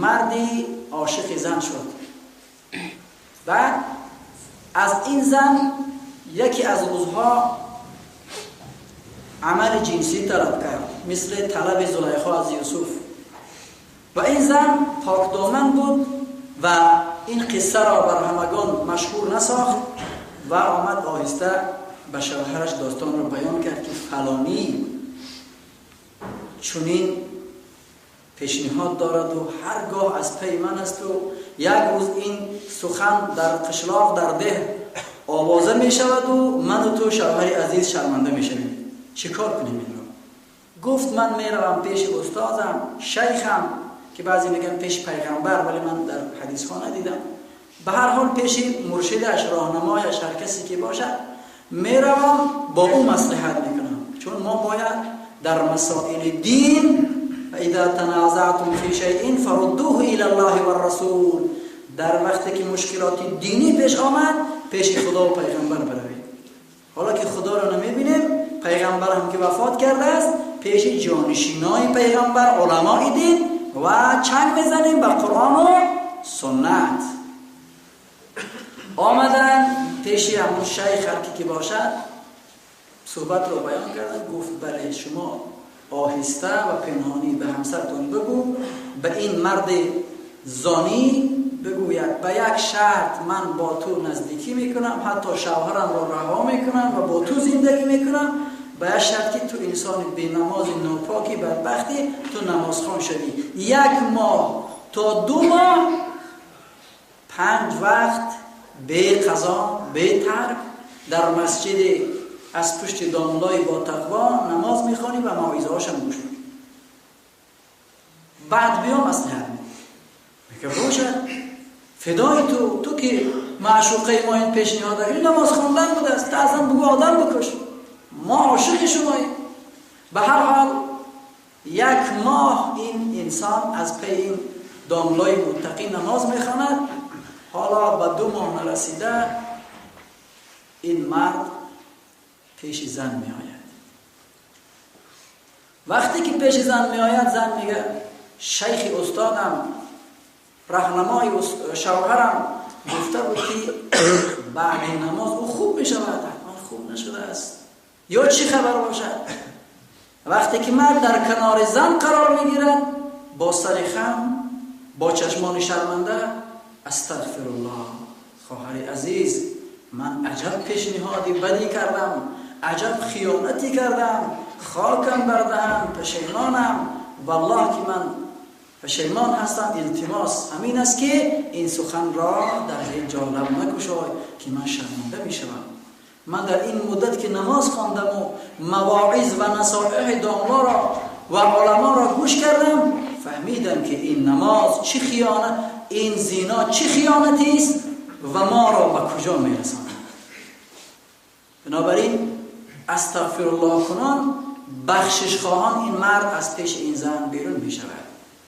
مردی عاشق زن شد. بعد از این زن یکی از روزها عمل جنسی طلب کرد، مثل طلب زلیخا از یوسف. و این زن پاک دامن بود و این قصه را بر همگان مشهور نساخت و آمد آهسته به شوهرش داستان را بیان کرد که فلانی چنین پیشنهاد دارد و هرگاه از پی من است و یک روز این سخن در قشلاق در ده آوازه می شود و من و تو شوهر عزیز شرمنده می شویم، چی کار کنیم این رو؟ گفت من می روم پیش استادم شیخم که بعضی میگن پیش پیغمبر، ولی من در حدیث ها ندیدم، به هر حال پیش مرشدش راهنمایش هر کسی که باشد می روم، با او مصلحت میکنم، چون ما باید در مسائل دین اذا تنازعتم فی شیء فردوه الی الله و الرسول، در وقتی که مشکلات دینی پیش آمد پیش خدا و پیغمبر بروید. حالا که خدا را نمیبینیم، پیغمبر هم که وفات کرده است، پیش جانشینای پیغمبر علمای دین و چنگ میزنیم به قرآن و سنت. آمدن پیش همون شیخ هرکی که باشد صحبت رو بیان کردن. گفت بله شما آهسته و پنهانی به همسرتون بگو به این مرد زانی بگوید به یک شرط من با تو نزدیکی میکنم، حتی شوهرم رو رها میکنم و با تو زندگی میکنم، به یک شرط که تو انسان بی نماز ناپاکی بدبختی تو نمازخوان شدی. 1 ماه تا 2 ماه 5 وقت به قضا به ترک در مسجد از پشت داملای با تقوا نماز میخوانی و موعظه هاشم گوش میکنی. بعد بیام مصلحت میگه باشد فدای تو که معشوقه ما این پیشنهاد داری، نماز خواندن بوده است، ازم بگو آدم بکش، ما عاشق شماییم. به هر حال 1 ماه این انسان از پی این داملای متقی نماز میخواند. حالا به 2 ماه نرسیده این مرد پیش زن می آید. وقتی که پیش زن می آید، زن میگه شیخ استادم راهنمای شوهرم گفته بود که بعد نماز او خوب می شود، حتما خوب نشده است یا چی خبر باشد. وقتی که مرد در کنار زن قرار می گیرد با سر خم با چشمان شرمنده استغفر الله خواهر عزیز من عجب پیشنهادی بدی کردم، عجب خیانتی کردم، خاکم بردهم، پشیمانم، والله که من پشیمان هستم، التماس همین است که این سخن را در هیچ جا لب نگشای که من شرمنده می شوم. من در این مدت که نماز خواندم و مواعظ و نصایح داملا را و علما را گوش کردم، فهمیدم که این نماز چه خیانت، این زنا چه خیانتی است و ما را به کجا می رساند. بنابراین استغفر الله کنان بخشش خواهان این مرد از پیش این زن بیرون می شود.